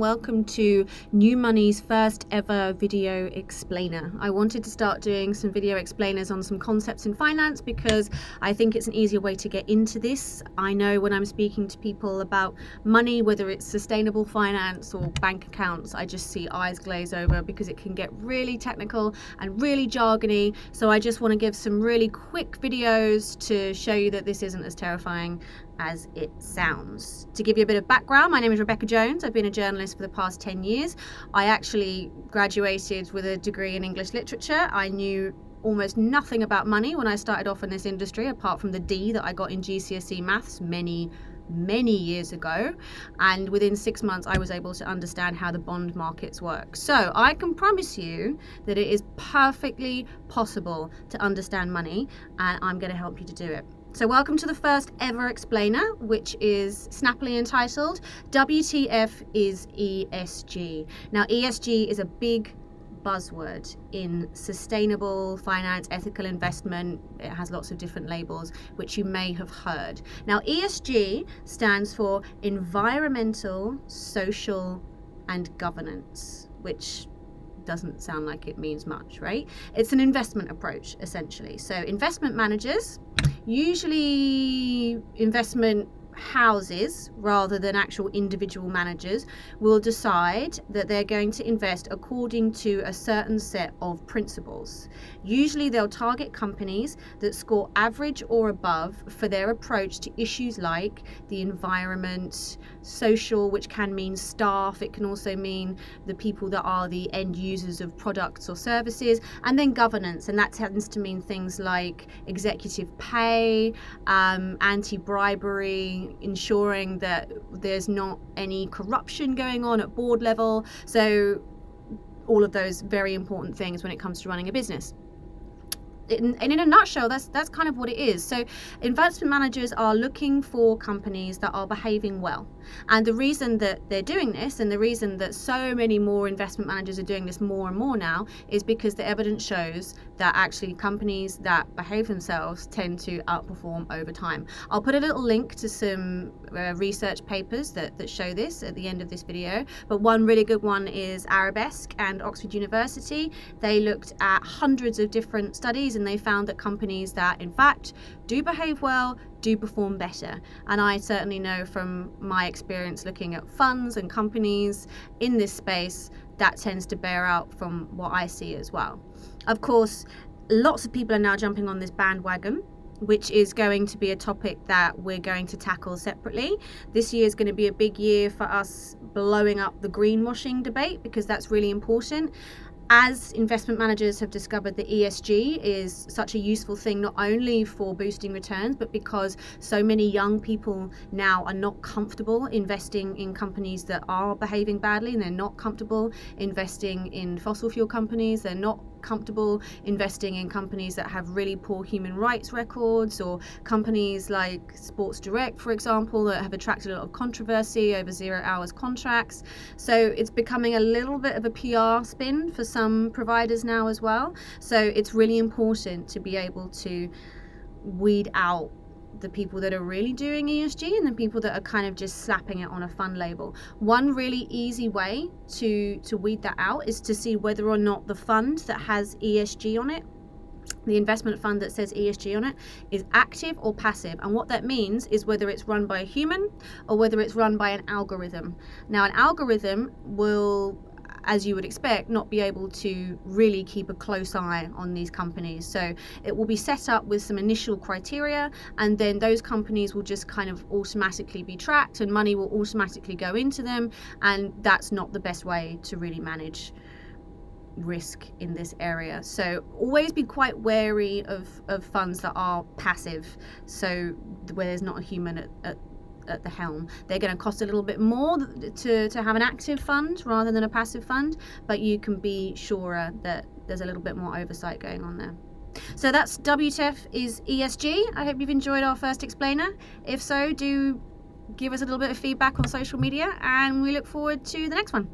Welcome to New Money's first ever video explainer. I wanted to start doing some video explainers on some concepts in finance because I think it's an easier way to get into this. I know when I'm speaking to people about money, whether it's sustainable finance or bank accounts, I just see eyes glaze over because it can get really technical and really jargony. So I just want to give some really quick videos to show you that this isn't as terrifying as it sounds. To give you a bit of background, my name is Rebecca Jones. I've been a journalist for the past 10 years. I actually graduated with a degree in English literature. I knew almost nothing about money when I started off in this industry, apart from the D that I got in GCSE maths many years ago. And within 6 months, I was able to understand how the bond markets work. So I can promise you that it is perfectly possible to understand money, and I'm going to help you to do it. So welcome to the first ever explainer, which is snappily entitled WTF is ESG. Now, ESG is a big buzzword in sustainable finance, ethical investment. It has lots of different labels, which you may have heard. Now, ESG stands for environmental, social, and governance, which doesn't sound like it means much, right? It's an investment approach, essentially. So investment managers, usually investment houses rather than actual individual managers, will decide that they're going to invest according to a certain set of principles. Usually they'll target companies that score average or above for their approach to issues like the environment, social, which can mean staff, it can also mean the people that are the end users of products or services, and then governance, and that tends to mean things like executive pay, anti-bribery, ensuring that there's not any corruption going on at board level. So all of those very important things when it comes to running a business. And in a nutshell, that's kind of what it is. So investment managers are looking for companies that are behaving well. And the reason that they're doing this, and the reason that so many more investment managers are doing this more and more now, is because the evidence shows that actually companies that behave themselves tend to outperform over time. I'll put a little link to some research papers that show this at the end of this video. But one really good one is Arabesque and Oxford University. They looked at hundreds of different studies, and they found that companies that in fact do behave well do perform better. And I certainly know from my experience looking at funds and companies in this space, that tends to bear out from what I see as well. Of course, lots of people are now jumping on this bandwagon, which is going to be a topic that we're going to tackle separately. This year is going to be a big year for us blowing up the greenwashing debate, because that's really important. As investment managers have discovered that ESG is such a useful thing, not only for boosting returns, but because so many young people now are not comfortable investing in companies that are behaving badly, and they're not comfortable investing in fossil fuel companies. They're not comfortable investing in companies that have really poor human rights records, or companies like Sports Direct, for example, that have attracted a lot of controversy over 0 hours contracts. So it's becoming a little bit of a PR spin for some providers now as well. So it's really important to be able to weed out the people that are really doing ESG and the people that are kind of just slapping it on a fun label. One really easy way to weed that out is to see whether or not the fund that has ESG on it, the investment fund that says ESG on it, is active or passive. And what that means is whether it's run by a human or whether it's run by an algorithm. Now, an algorithm will, as you would expect, not be able to really keep a close eye on these companies. So it will be set up with some initial criteria, and then those companies will just kind of automatically be tracked, and money will automatically go into them. And that's not the best way to really manage risk in this area. So always be quite wary of funds that are passive, so where there's not a human at the helm. They're going to cost a little bit more to have an active fund rather than a passive fund, but you can be surer that there's a little bit more oversight going on there. So that's WTF is ESG. I hope you've enjoyed our first explainer. If so, do give us a little bit of feedback on social media, and we look forward to the next one.